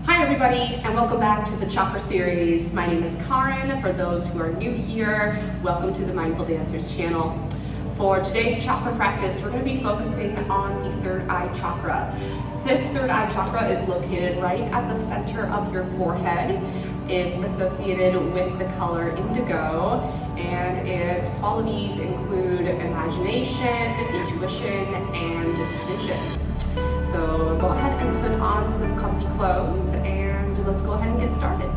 Hi everybody, and welcome back to the Chakra series. My name is Karen. For those who are new here, welcome to the Mindful Dancers channel. For today's chakra practice, we're going to be focusing on the third eye chakra. This third eye chakra is located right at the center of your forehead. It's associated with the color indigo, and its qualities include imagination, intuition, and vision. So go ahead and put on some comfy clothes and let's go ahead and get started.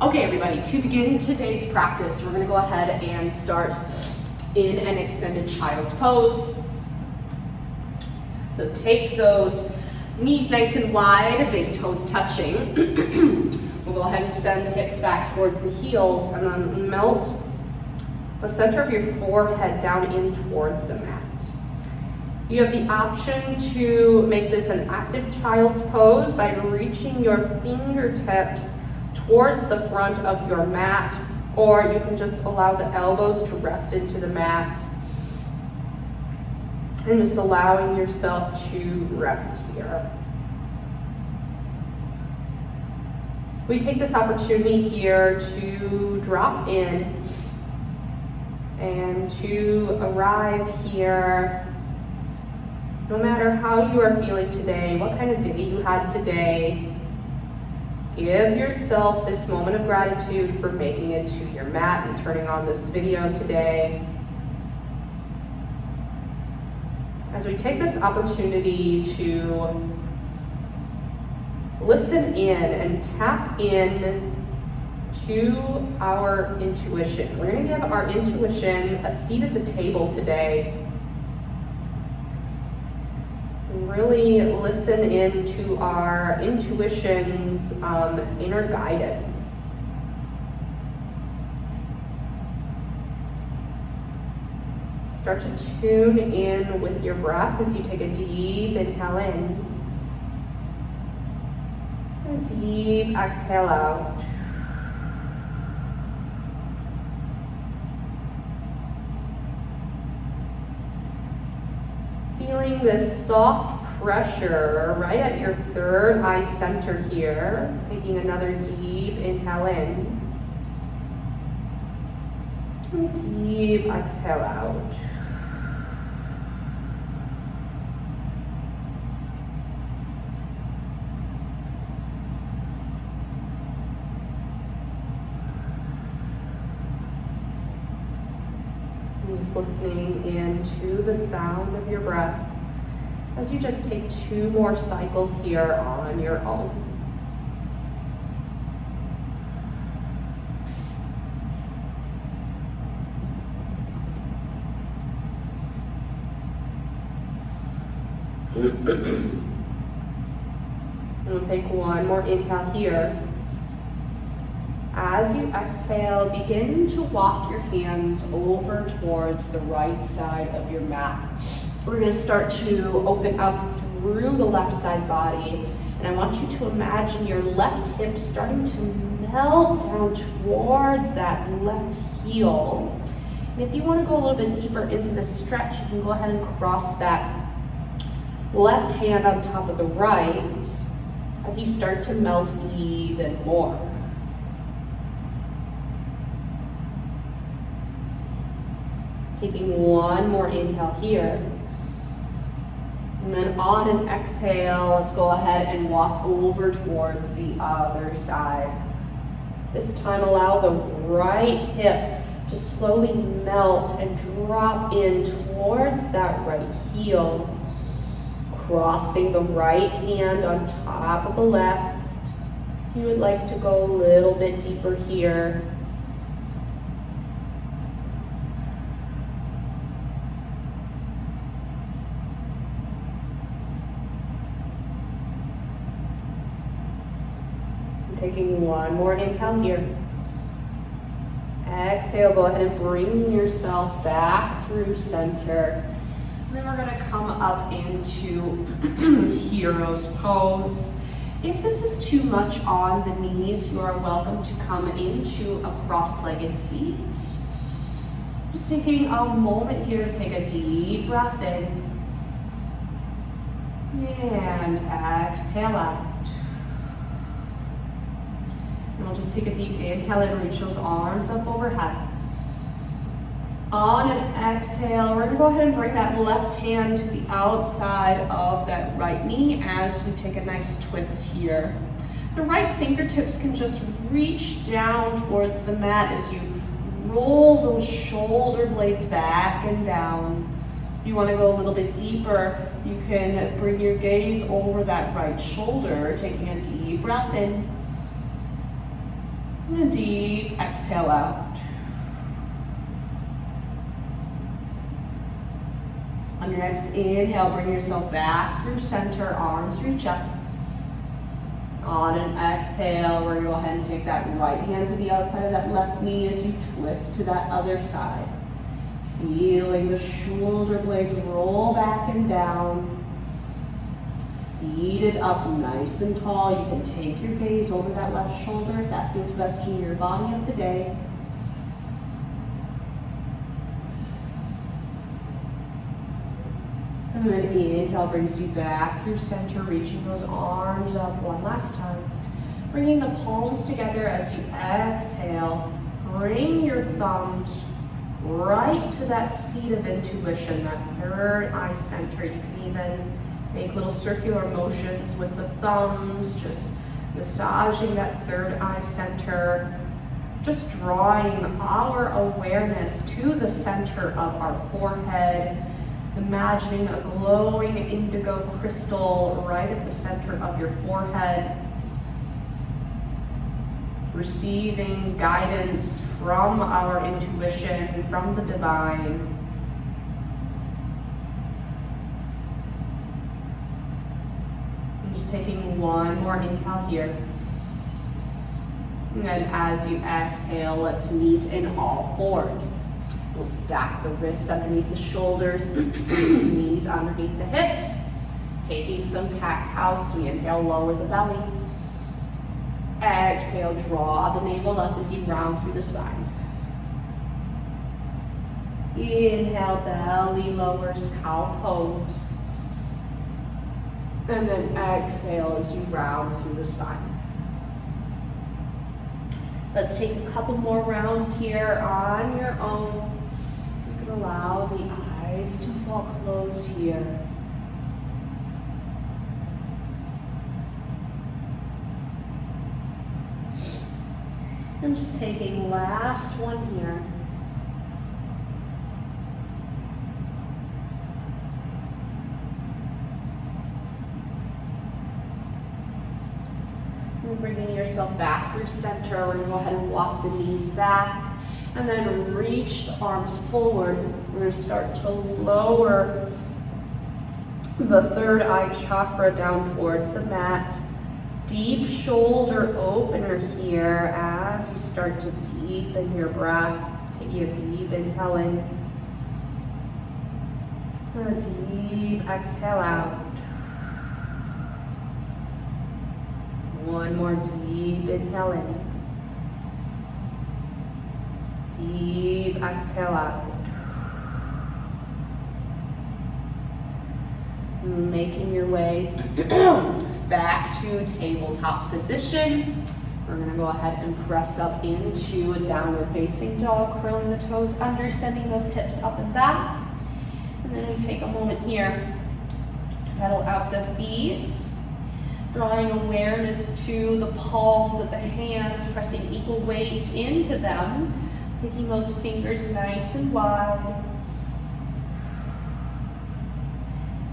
Okay everybody, to begin today's practice, we're going to go ahead and start in an extended child's pose. So take those knees nice and wide, big toes touching. We'll go ahead and send the hips back towards the heels and then melt the center of your forehead down in towards the mat. You have the option to make this an active child's pose by reaching your fingertips towards the front of your mat, or you can just allow the elbows to rest into the mat and just allowing yourself to rest here. We take this opportunity here to drop in and to arrive here. No matter how you are feeling today, what kind of day you had today, give yourself this moment of gratitude for making it to your mat and turning on this video today. As we take this opportunity to listen in and tap in to our intuition. We're going to give our intuition a seat at the table today. And really listen in to our intuition's inner guidance. Start to tune in with your breath as you take a deep inhale in and a deep exhale out. Feeling this soft pressure right at your third eye center here. Taking another deep inhale in and deep exhale out. Just listening into the sound of your breath as you just take 2 more cycles here on your own. And we'll take 1 more inhale here. As you exhale, begin to walk your hands over towards the right side of your mat. We're going to start to open up through the left side body, and I want you to imagine your left hip starting to melt down towards that left heel. And if you want to go a little bit deeper into the stretch, you can go ahead and cross that left hand on top of the right as you start to melt even more. Taking 1 more inhale here. And then on an exhale, let's go ahead and walk over towards the other side. This time allow the right hip to slowly melt and drop in towards that right heel. Crossing the right hand on top of the left. If you would like to go a little bit deeper here. Taking 1 more inhale here. Exhale, go ahead and bring yourself back through center. And then we're going to come up into hero's pose. If this is too much on the knees, you are welcome to come into a cross-legged seat. Just taking a moment here to take a deep breath in. And exhale out. And we'll just take a deep inhale and reach those arms up overhead. On an exhale, we're gonna go ahead and bring that left hand to the outside of that right knee as we take a nice twist here. The right fingertips can just reach down towards the mat as you roll those shoulder blades back and down. If you want to go a little bit deeper, you can bring your gaze over that right shoulder, taking a deep breath in and a deep exhale out. On your next inhale, bring yourself back through center, arms reach up. On an exhale, we're going to go ahead and take that right hand to the outside of that left knee as you twist to that other side. Feeling the shoulder blades roll back and down. Seated up nice and tall. You can take your gaze over that left shoulder if that feels best in your body of the day. And then inhale brings you back through center, reaching those arms up one last time. Bringing the palms together as you exhale. Bring your thumbs right to that seat of intuition, that third eye center. You can even make little circular motions with the thumbs, just massaging that third eye center. Just drawing our awareness to the center of our forehead. Imagining a glowing indigo crystal right at the center of your forehead. Receiving guidance from our intuition, from the divine. And just taking one more inhale here. And then as you exhale, let's meet in all fours. We'll stack the wrists underneath the shoulders, knees underneath the hips. Taking some cat-cows, we inhale, lower the belly. Exhale, draw the navel up as you round through the spine. Inhale, belly lowers, cow pose. And then exhale as you round through the spine. Let's take a couple more rounds here on your own. You can allow the eyes to fall closed here. And just taking last one here. And bringing yourself back through center. We're going to go ahead and walk the knees back. And then reach the arms forward. We're going to start to lower the third eye chakra down towards the mat. Deep shoulder opener here as you start to deepen your breath. Taking a deep inhale in. And a deep exhale out. One more deep inhale in. Deep exhale out. Making your way back to tabletop position. We're going to go ahead and press up into a downward facing dog, curling the toes under, sending those hips up and back. And then we take a moment here to pedal out the feet, drawing awareness to the palms of the hands, pressing equal weight into them, taking those fingers nice and wide.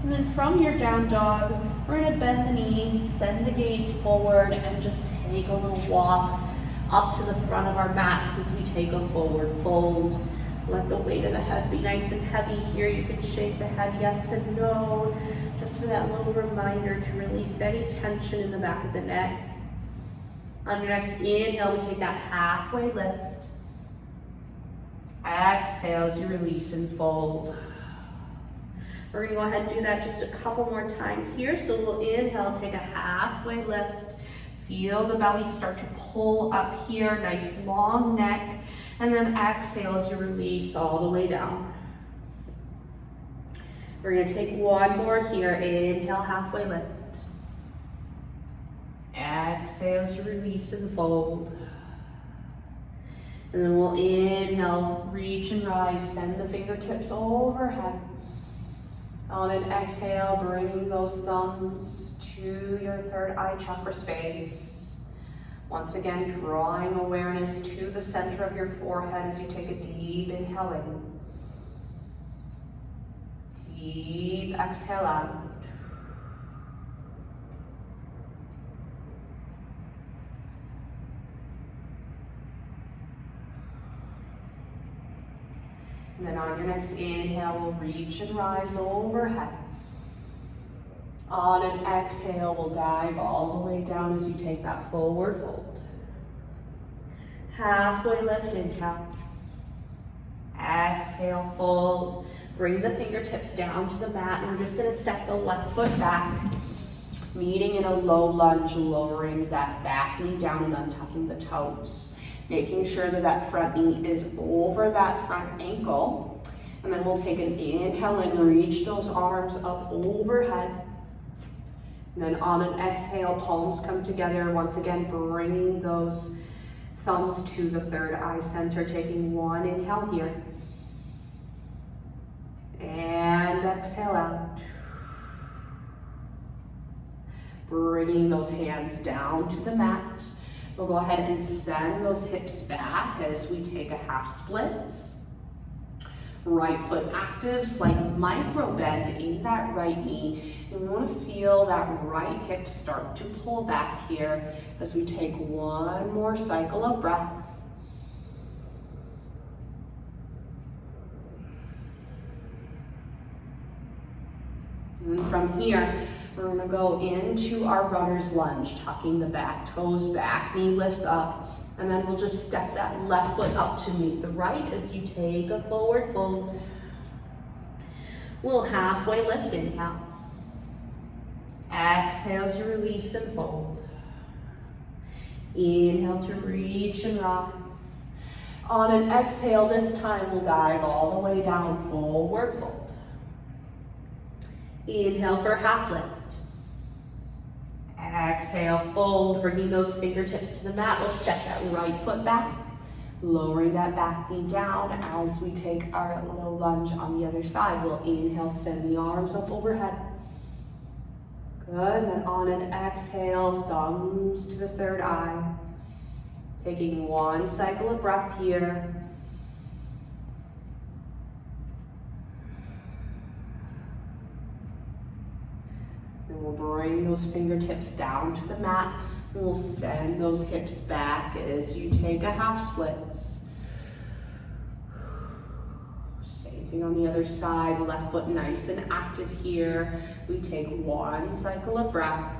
And then from your down dog, we're going to bend the knees, send the gaze forward, and just take a little walk up to the front of our mats as we take a forward fold. Let the weight of the head be nice and heavy here. You can shake the head yes and no, just for that little reminder to release any tension in the back of the neck. On your next inhale, we take that halfway lift. Exhale as you release and fold. We're gonna go ahead and do that just a couple more times here. So we'll inhale, take a halfway lift. Feel the belly start to pull up here, nice long neck. And then exhale as you release all the way down. We're gonna take one more here. Inhale, halfway lift. Exhale as you release and fold. And then we'll inhale, reach and rise, send the fingertips overhead. On an exhale, bringing those thumbs to your third eye chakra space. Once again, drawing awareness to the center of your forehead as you take a deep inhale in. Deep exhale out. And then on your next inhale, we'll reach and rise overhead. On an exhale, we'll dive all the way down as you take that forward fold. Halfway lift, inhale. Exhale, fold. Bring the fingertips down to the mat, and we're just gonna step the left foot back, meeting in a low lunge, lowering that back knee down and untucking the toes. Making sure that that front knee is over that front ankle. And then we'll take an inhale and reach those arms up overhead. And then on an exhale, palms come together. Once again, bringing those thumbs to the third eye center. Taking one inhale here. And exhale out. Bringing those hands down to the mat. We'll go ahead and send those hips back as we take a half split. Right foot active, slight micro bend in that right knee. And we want to feel that right hip start to pull back here as we take one more cycle of breath. And then from here, we're gonna go into our runner's lunge, tucking the back toes back, knee lifts up, and then we'll just step that left foot up to meet the right as you take a forward fold. We'll halfway lift, inhale. Exhale as you release and fold. Inhale to reach and rise. On an exhale, this time we'll dive all the way down, forward fold. Inhale for half lift. Exhale, fold, bringing those fingertips to the mat. We'll step that right foot back, lowering that back knee down as we take our low lunge on the other side. We'll inhale, send the arms up overhead. Good, and then on an exhale, thumbs to the third eye. Taking one cycle of breath here. And we'll bring those fingertips down to the mat. And we'll send those hips back as you take a half splits. Same thing on the other side, left foot nice and active here. We take one cycle of breath.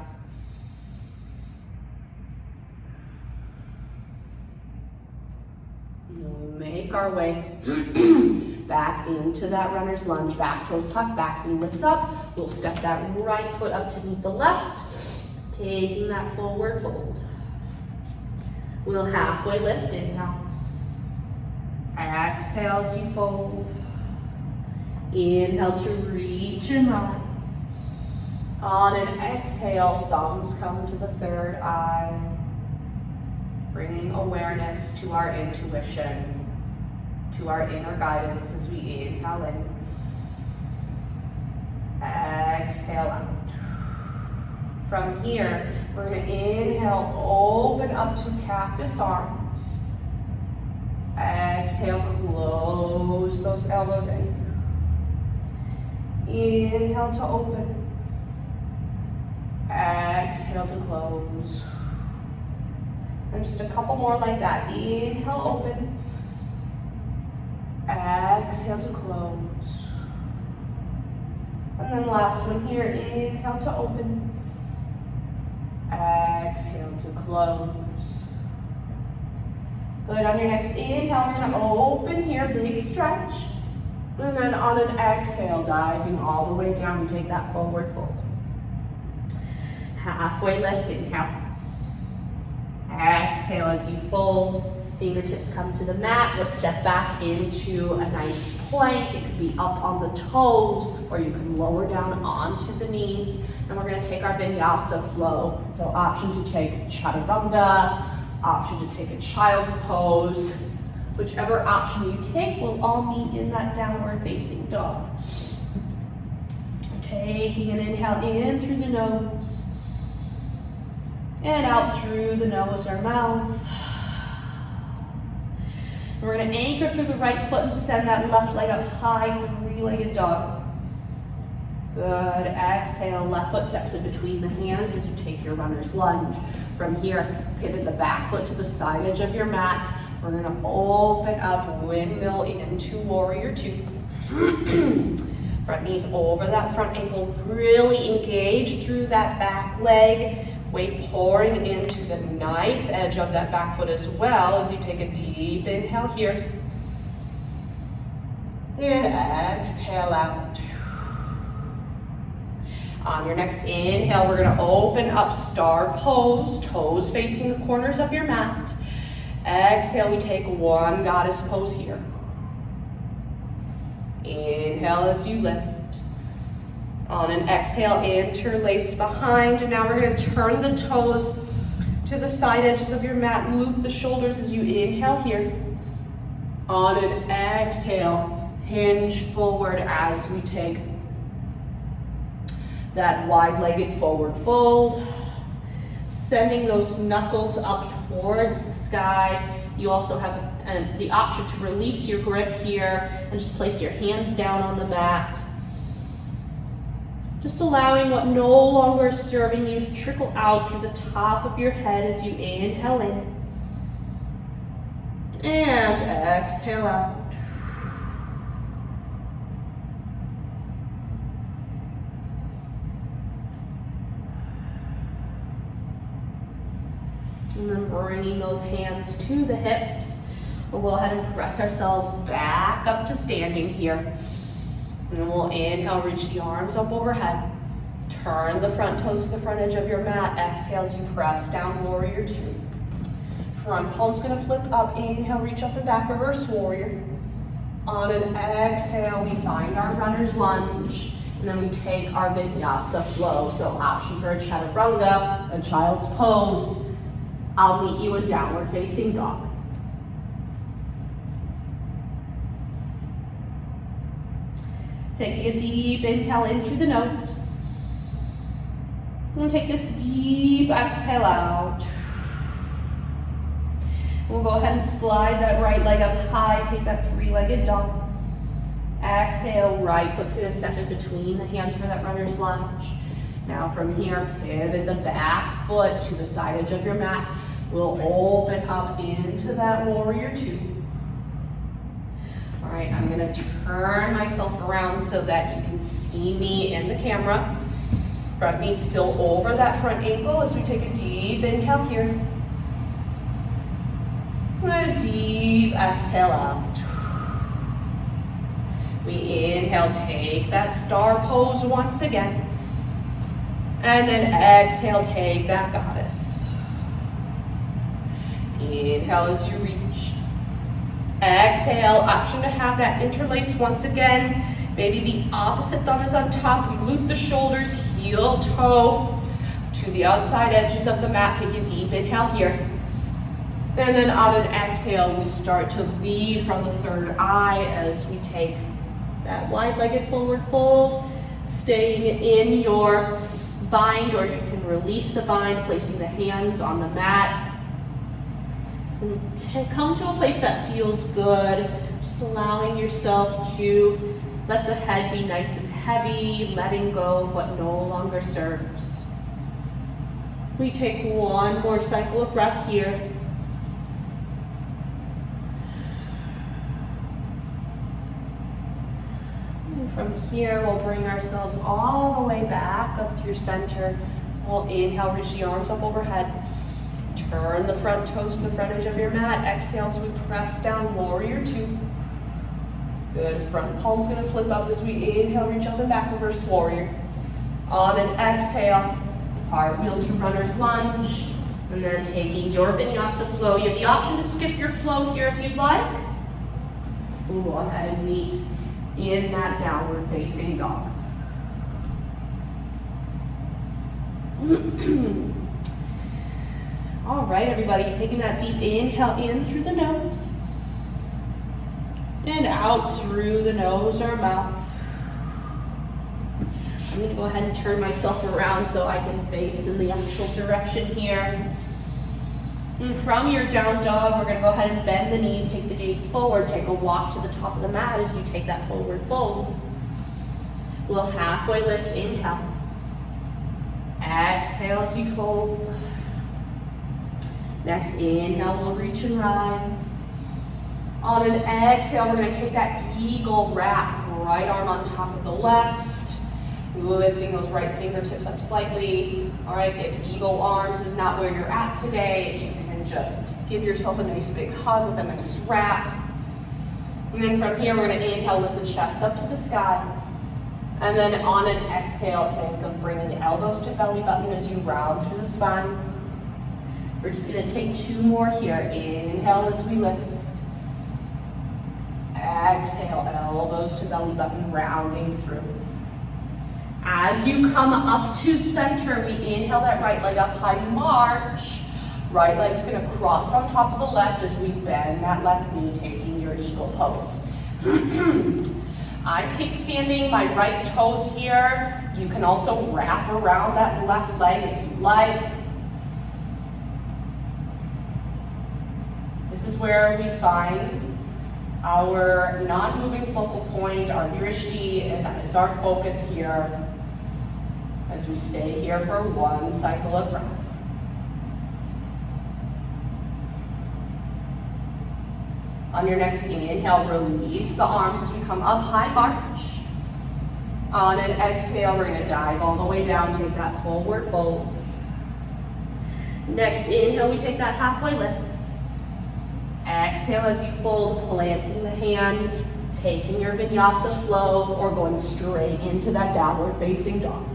And we'll make our way back into that runner's lunge. Back toes tucked, back knee lifts up. We'll step that right foot up to meet the left, taking that forward fold. We'll halfway lift, inhale. Exhale as you fold. Inhale to reach and rise. On an exhale, thumbs come to the third eye, bringing awareness to our intuition, to our inner guidance as we inhale in. Exhale out. From here, we're going to inhale, open up to cactus arms. Exhale, close those elbows in. Inhale to open. Exhale to close. And just a couple more like that. Inhale, open. Exhale to close. And then last one here, inhale to open. Exhale to close. Good, on your next inhale, we're gonna open here, big stretch. And then on an exhale, diving all the way down, you take that forward fold. Halfway lift, inhale. Exhale as you fold. Fingertips come to the mat. We'll step back into a nice plank. It could be up on the toes, or you can lower down onto the knees. And we're going to take our vinyasa flow. So option to take chaturanga, option to take a child's pose. Whichever option you take will all meet in that downward facing dog. Taking an inhale in through the nose and out through the nose or mouth. We're going to anchor through the right foot and send that left leg up high, three-legged dog. Good. Exhale, left foot steps in between the hands as you take your runner's lunge. From here, pivot the back foot to the side edge of your mat. We're going to open up, windmill into warrior two. Front knees over that front ankle, really engage through that back leg. Weight pouring into the knife edge of that back foot as well as you take a deep inhale here. And exhale out. On your next inhale, we're going to open up star pose, toes facing the corners of your mat. Exhale, we take one goddess pose here. Inhale as you lift. On an exhale, interlace behind. And now we're going to turn the toes to the side edges of your mat. Loop the shoulders as you inhale here. On an exhale, hinge forward as we take that wide-legged forward fold. Sending those knuckles up towards the sky. You also have the option to release your grip here and just place your hands down on the mat. Just allowing what no longer is serving you to trickle out through the top of your head as you inhale in. And exhale out. And then bringing those hands to the hips. We'll go ahead and press ourselves back up to standing here. And then we'll inhale, reach the arms up overhead. Turn the front toes to the front edge of your mat. Exhale as you press down, warrior two. Front palm's gonna flip up. Inhale, reach up and back, reverse warrior. On an exhale, we find our runner's lunge. And then we take our vinyasa flow. So option for a chaturanga, a child's pose. I'll meet you in downward facing dog. Taking a deep inhale in through the nose. And take this deep exhale out. We'll go ahead and slide that right leg up high. Take that three-legged dog. Exhale, right foot's gonna step in between the hands for that runner's lunge. Now from here, pivot the back foot to the side edge of your mat. We'll open up into that warrior two. All right, I'm gonna turn myself around so that you can see me in the camera. Front knee still over that front ankle as we take a deep inhale here. And a deep exhale out. We inhale, take that star pose once again. And then exhale, take that goddess. Inhale as you reach. Exhale, option to have that interlace once again. Maybe the opposite thumb is on top. We loop the shoulders, heel toe to the outside edges of the mat. Take a deep inhale here. And then on an exhale, we start to lead from the third eye as we take that wide-legged forward fold, staying in your bind, or you can release the bind, placing the hands on the mat. And come to a place that feels good, just allowing yourself to let the head be nice and heavy, letting go of what no longer serves. We take one more cycle of breath here. And from here, we'll bring ourselves all the way back up through center. We'll inhale, reach the arms up overhead. Turn the front toes to the front edge of your mat. Exhale as we press down, warrior two. Good, front palm's gonna flip up as we inhale, reach up and back, reverse warrior. On an exhale, cartwheel to runner's lunge. And then taking your vinyasa flow. You have the option to skip your flow here if you'd like. We'll go ahead and meet in that downward facing dog. All right, everybody, taking that deep inhale in through the nose and out through the nose or mouth. I'm going to go ahead and turn myself around so I can face in the actual direction here. And from your down dog, we're going to go ahead and bend the knees, take the gaze forward, take a walk to the top of the mat as you take that forward fold. We'll halfway lift, inhale. Exhale as you fold. Next inhale, we'll reach and rise. On an exhale, we're going to take that eagle wrap, right arm on top of the left. Lifting those right fingertips up slightly. All right, if eagle arms is not where you're at today, you can just give yourself a nice big hug with a nice wrap. And then from here, we're going to inhale, lift the chest up to the sky. And then on an exhale, think of bringing the elbows to belly button as you round through the spine. We're just going to take 2 more here. Inhale as we lift. Exhale, elbows to belly button, rounding through. As you come up to center, we inhale that right leg up high, march. Right leg's gonna cross on top of the left as we bend that left knee, taking your eagle pose. I'm kickstanding my right toes here. You can also wrap around that left leg if you'd like. This is where we find our non-moving focal point, our drishti, and that is our focus here as we stay here for 1 cycle of breath. On your next inhale, release the arms as we come up high, march. On an exhale, we're going to dive all the way down, take that forward fold. Next inhale, we take that halfway lift. Exhale as you fold, planting the hands, taking your vinyasa flow, or going straight into that downward facing dog.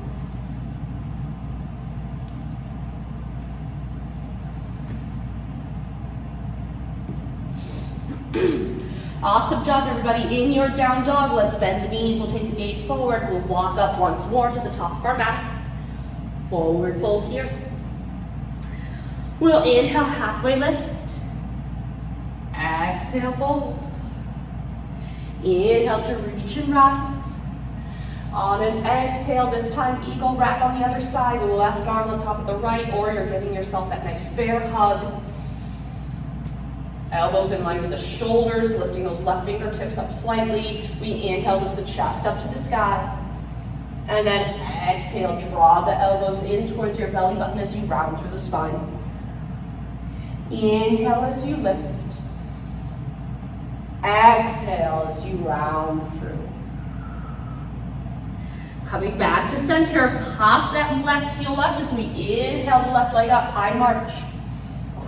Awesome job, everybody. In your down dog, let's bend the knees. We'll take the gaze forward. We'll walk up once more to the top of our mats. Forward fold here. We'll inhale, halfway lift. Exhale, fold. Inhale to reach and rise. On an exhale, this time eagle wrap on the other side, left arm on top of the right, or you're giving yourself that nice bear hug. Elbows in line with the shoulders, lifting those left fingertips up slightly. We inhale, lift the chest up to the sky. And then exhale, draw the elbows in towards your belly button as you round through the spine. Inhale as you lift. Exhale as you round through. Coming back to center, pop that left heel up as we inhale the left leg up, high march.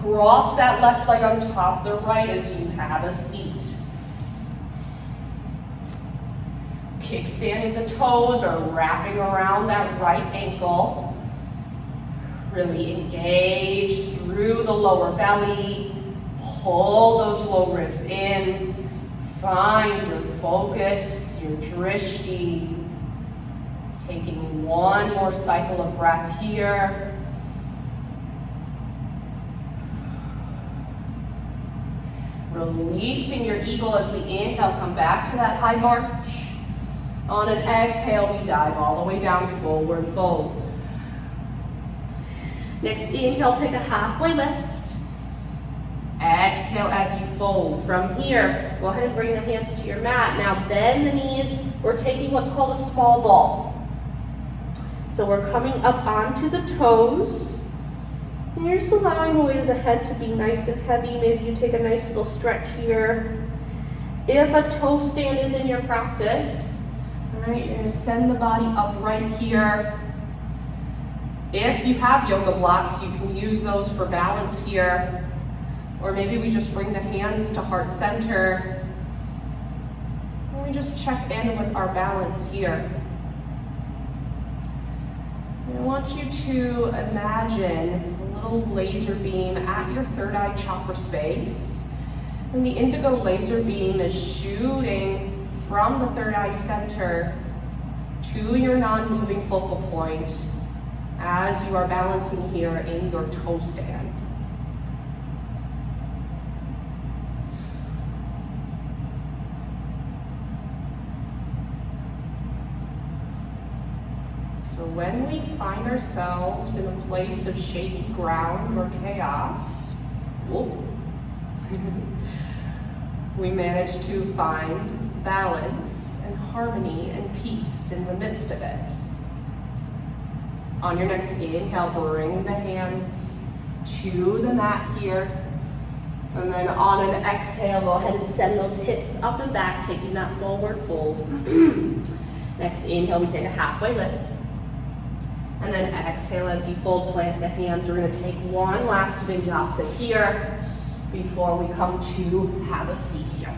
Cross that left leg on top of the right as you have a seat. Kickstanding the toes or wrapping around that right ankle. Really engage through the lower belly. Pull those low ribs in. Find your focus, your drishti. Taking 1 more cycle of breath here. Releasing your eagle as we inhale, come back to that high march. On an exhale, we dive all the way down, forward fold. Next inhale, take a halfway lift. Exhale as you fold. From here, go ahead and bring the hands to your mat. Now bend the knees. We're taking what's called a small ball. So we're coming up onto the toes. And you're just allowing the weight of the head to be nice and heavy. Maybe you take a nice little stretch here. If a toe stand is in your practice, all right, you're going to send the body upright here. If you have yoga blocks, you can use those for balance here. Or maybe we just bring the hands to heart center. And we just check in with our balance here. I want you to imagine a little laser beam at your third eye chakra space. And the indigo laser beam is shooting from the third eye center to your non-moving focal point as you are balancing here in your toe stand. So when we find ourselves in a place of shaky ground or chaos, we manage to find balance and harmony and peace in the midst of it. On your next inhale, bring the hands to the mat here. And then on an exhale, go ahead and send those hips up and back, taking that forward fold. Next inhale, we take a halfway lift. And then exhale as you fold, plant the hands. We're gonna take one last vinyasa here before we come to have a seat here.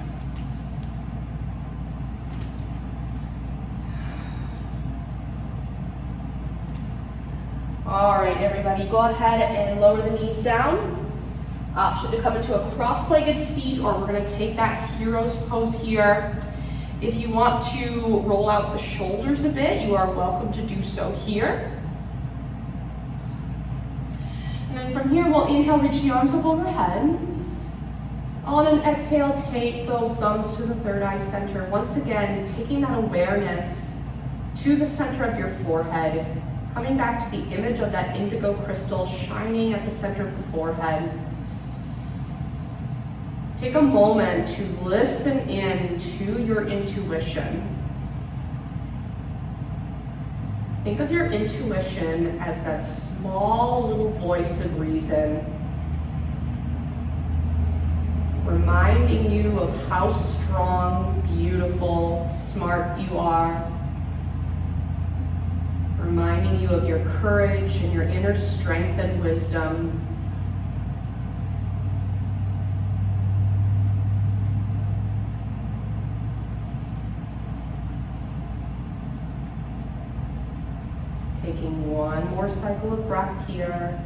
All right, everybody, go ahead and lower the knees down. Option to come into a cross-legged seat, or we're gonna take that hero's pose here. If you want to roll out the shoulders a bit, you are welcome to do so here. And then from here, we'll inhale, reach the arms up overhead. On an exhale, take those thumbs to the third eye center. Once again, taking that awareness to the center of your forehead, coming back to the image of that indigo crystal shining at the center of the forehead. Take a moment to listen in to your intuition. Think of your intuition as that small little voice of reason, reminding you of how strong, beautiful, smart you are, reminding you of your courage and your inner strength and wisdom. Taking one more cycle of breath here.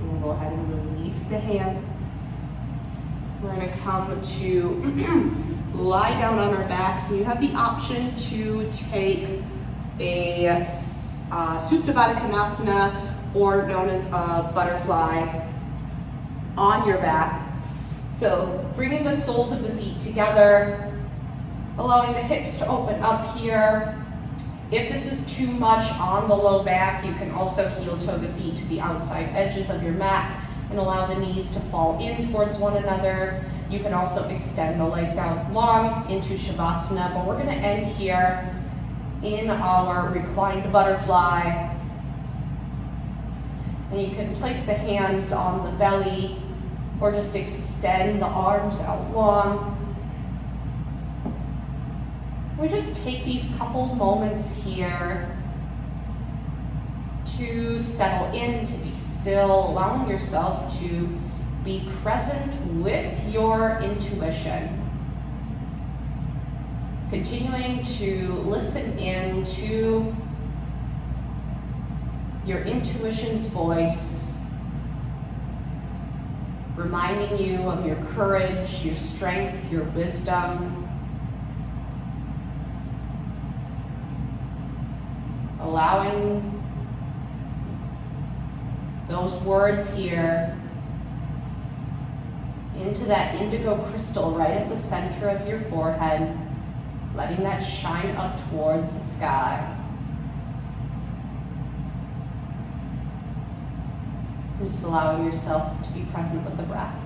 We'll go ahead and release the hands. We're going to come to lie down on our backs, and you have the option to take a Supta Baddha Konasana, or known as a butterfly, on your back. So bringing the soles of the feet together, allowing the hips to open up here. If this is too much on the low back, you can also heel toe the feet to the outside edges of your mat and allow the knees to fall in towards one another. You can also extend the legs out long into Shavasana, but we're going to end here in our reclined butterfly. And you can place the hands on the belly or just extend the arms out long. We just take these couple moments here to settle in, to be still, allowing yourself to be present with your intuition. Continuing to listen in to your intuition's voice, reminding you of your courage, your strength, your wisdom. Allowing those words here into that indigo crystal right at the center of your forehead, letting that shine up towards the sky. Just allowing yourself to be present with the breath.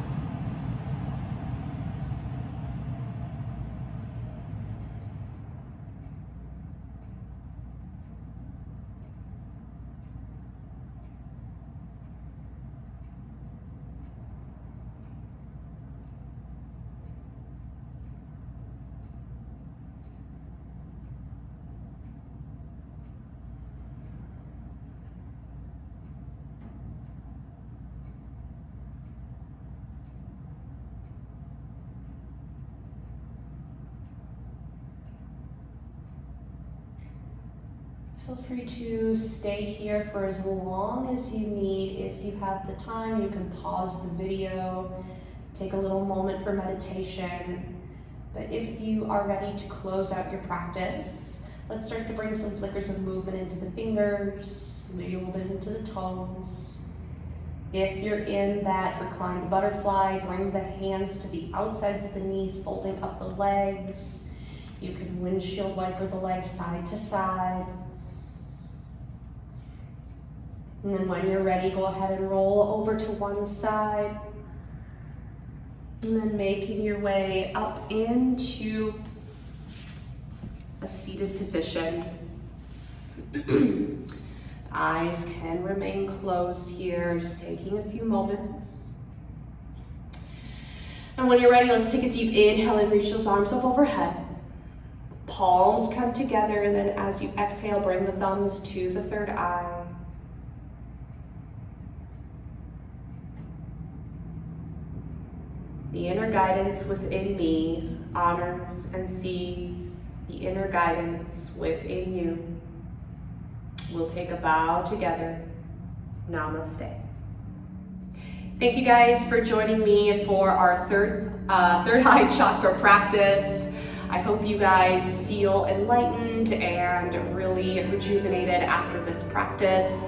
Feel free to stay here for as long as you need. If you have the time, you can pause the video, take a little moment for meditation. But if you are ready to close out your practice, let's start to bring some flickers of movement into the fingers, maybe a little bit into the toes. If you're in that reclined butterfly, bring the hands to the outsides of the knees, folding up the legs. You can windshield wiper the legs side to side. And then when you're ready, go ahead and roll over to one side. And then making your way up into a seated position. Eyes can remain closed here, just taking a few moments. And when you're ready, let's take a deep inhale and reach those arms up overhead. Palms come together, and then as you exhale, bring the thumbs to the third eye. The inner guidance within me honors and sees the inner guidance within you. We'll take a bow together. Namaste. Thank you guys for joining me for our third eye chakra practice. I hope you guys feel enlightened and really rejuvenated after this practice.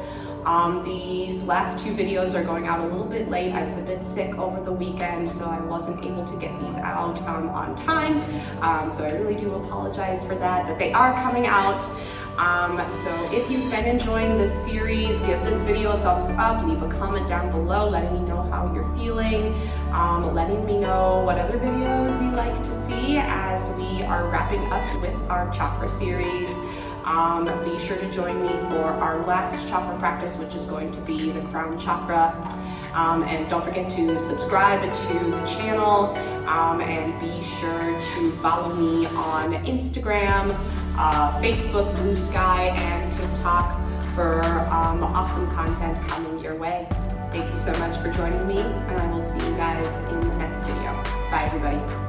These last two videos are going out a little bit late. I was a bit sick over the weekend, so I wasn't able to get these out on time. So I really do apologize for that, but they are coming out. So if you've been enjoying this series, give this video a thumbs up, leave a comment down below letting me know how you're feeling, letting me know what other videos you'd like to see as we are wrapping up with our chakra series. Be sure to join me for our last chakra practice, which is going to be the crown chakra. And don't forget to subscribe to the channel, and be sure to follow me on Instagram, Facebook, Blue Sky, and TikTok for awesome content coming your way. Thank you so much for joining me, and I will see you guys in the next video. Bye, everybody.